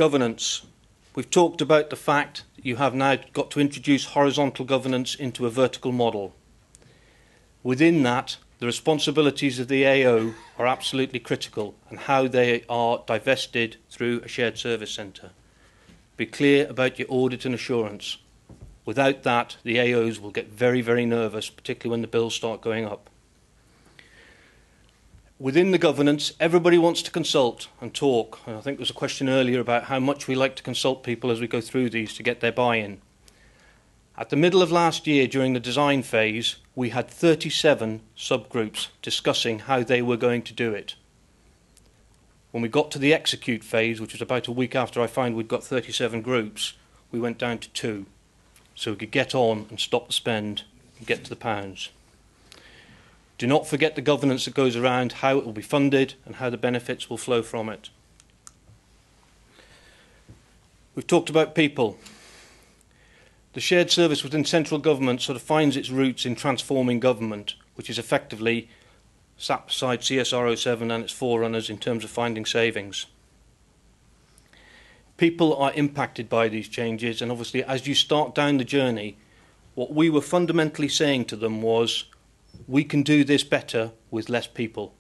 Governance. We've talked about the fact that you have now got to introduce horizontal governance into a vertical model. Within that, the responsibilities of the AO are absolutely critical, and how they are divested through a shared service centre. Be clear about your audit and assurance. Without that, the AOs will get very, very nervous, particularly when the bills start going up. Within the governance, everybody wants to consult and talk. And I think there was a question earlier about how much we like to consult people as we go through these to get their buy-in. At the middle of last year, during the design phase, we had 37 subgroups discussing how they were going to do it. When we got to the execute phase, which was about a week after I found we'd got 37 groups, we went down to 2. So we could get on and stop the spend and get to the pounds. Do not forget the governance that goes around how it will be funded and how the benefits will flow from it. We've talked about people. The shared service within central government sort of finds its roots in transforming government, which is effectively sat beside CSR 07 and its forerunners in terms of finding savings. People are impacted by these changes, and obviously as you start down the journey, what we were fundamentally saying to them was, we can do this better with less people.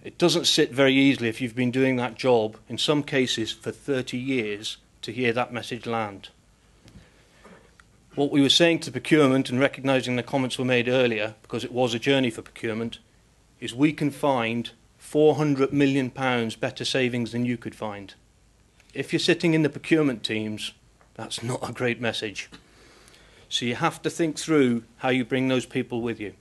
It doesn't sit very easily if you've been doing that job, in some cases for 30 years, to hear that message land. What we were saying to procurement, and recognising the comments were made earlier, because it was a journey for procurement, is we can find £400 million better savings than you could find. If you're sitting in the procurement teams, that's not a great message. So you have to think through how you bring those people with you.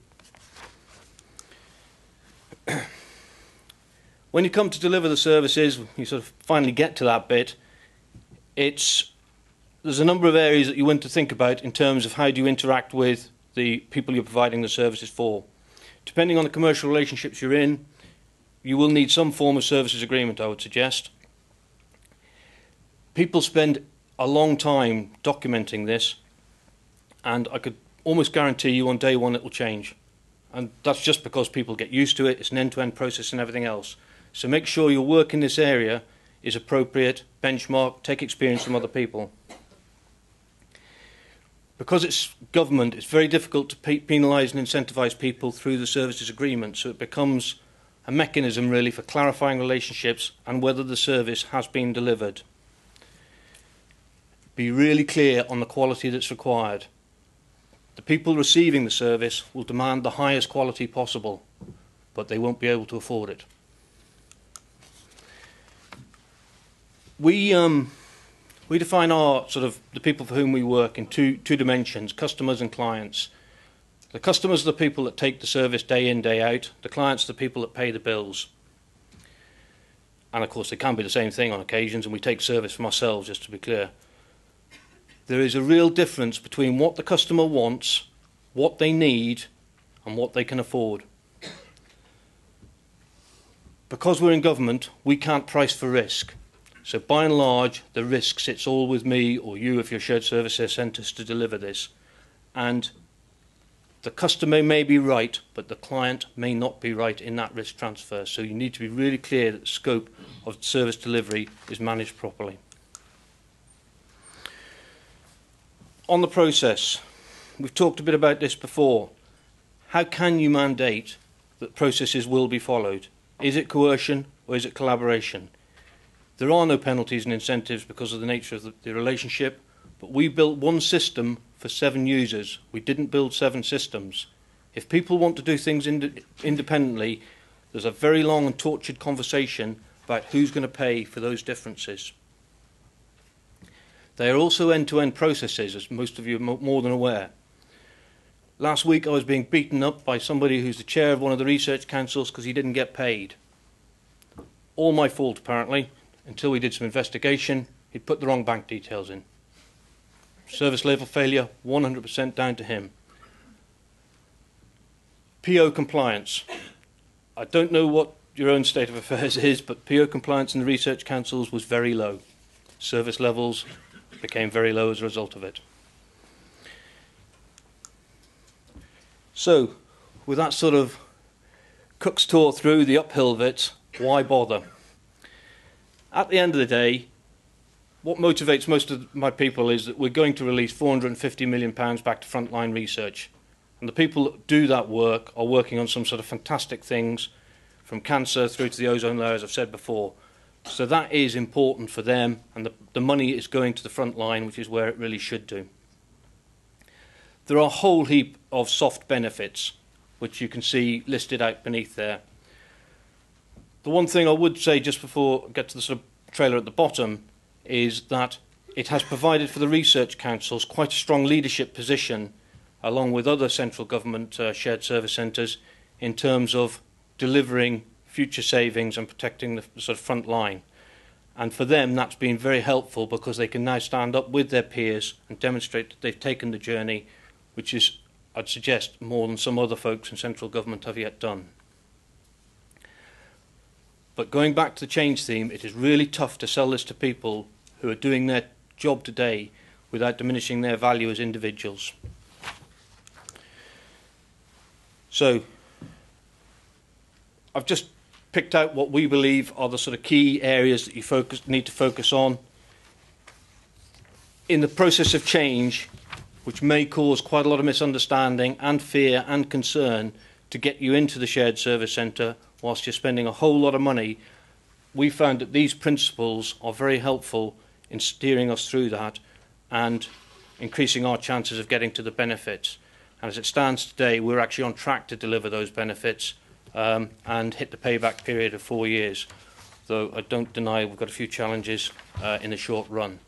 When you come to deliver the services, you sort of finally get to that bit, there's a number of areas that you want to think about in terms of how do you interact with the people you're providing the services for. Depending on the commercial relationships you're in, you will need some form of services agreement, I would suggest. People spend a long time documenting this, and I could almost guarantee you on day one it will change. And that's just because people get used to it. It's an end-to-end process and everything else. So make sure your work in this area is appropriate, benchmark, take experience from other people. Because it's government, it's very difficult to penalise and incentivise people through the services agreement, so it becomes a mechanism really for clarifying relationships and whether the service has been delivered. Be really clear on the quality that's required. The people receiving the service will demand the highest quality possible, but they won't be able to afford it. We define the people for whom we work in two dimensions: customers and clients. The customers are the people that take the service day in, day out. The clients are the people that pay the bills. And of course they can be the same thing on occasions, and we take service from ourselves, just to be clear. There is a real difference between what the customer wants, what they need, and what they can afford. Because we're in government, we can't price for risk. So by and large, the risk sits all with me or you if you're shared services centres to deliver this. And the customer may be right, but the client may not be right in that risk transfer. So you need to be really clear that the scope of service delivery is managed properly. On the process, we've talked a bit about this before. How can you mandate that processes will be followed? Is it coercion or is it collaboration? There are no penalties and incentives because of the nature of the relationship, but we built one system for 7 users. We didn't build 7 systems. If people want to do things independently, there's a very long and tortured conversation about who's going to pay for those differences. They are also end-to-end processes, as most of you are more than aware. Last week I was being beaten up by somebody who's the chair of one of the research councils because he didn't get paid. All my fault, apparently, until we did some investigation. He'd put the wrong bank details in. Service level failure, 100% down to him. PO compliance. I don't know what your own state of affairs is, but PO compliance in the research councils was very low. Service levels became very low as a result of it. So, with that sort of cook's tour through the uphill bits, why bother? At the end of the day, what motivates most of my people is that we're going to release £450 million back to frontline research. And the people that do that work are working on some sort of fantastic things, from cancer through to the ozone layer, as I've said before. So that is important for them, and the money is going to the front line, which is where it really should do. There are a whole heap of soft benefits, which you can see listed out beneath there. The one thing I would say just before I get to the sort of trailer at the bottom is that it has provided for the research councils quite a strong leadership position, along with other central government shared service centres, in terms of delivering future savings and protecting the sort of front line. And for them, that's been very helpful, because they can now stand up with their peers and demonstrate that they've taken the journey, which is, I'd suggest, more than some other folks in central government have yet done. But going back to the change theme, it is really tough to sell this to people who are doing their job today without diminishing their value as individuals. So, I've just picked out what we believe are the sort of key areas that you need to focus on. In the process of change, which may cause quite a lot of misunderstanding and fear and concern to get you into the shared service centre whilst you're spending a whole lot of money, we found that these principles are very helpful in steering us through that and increasing our chances of getting to the benefits. And as it stands today, we're actually on track to deliver those benefits and hit the payback period of 4 years, though I don't deny we've got a few challenges in the short run.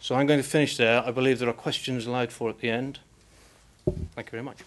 So I'm going to finish there. I believe there are questions allowed for at the end. Thank you very much.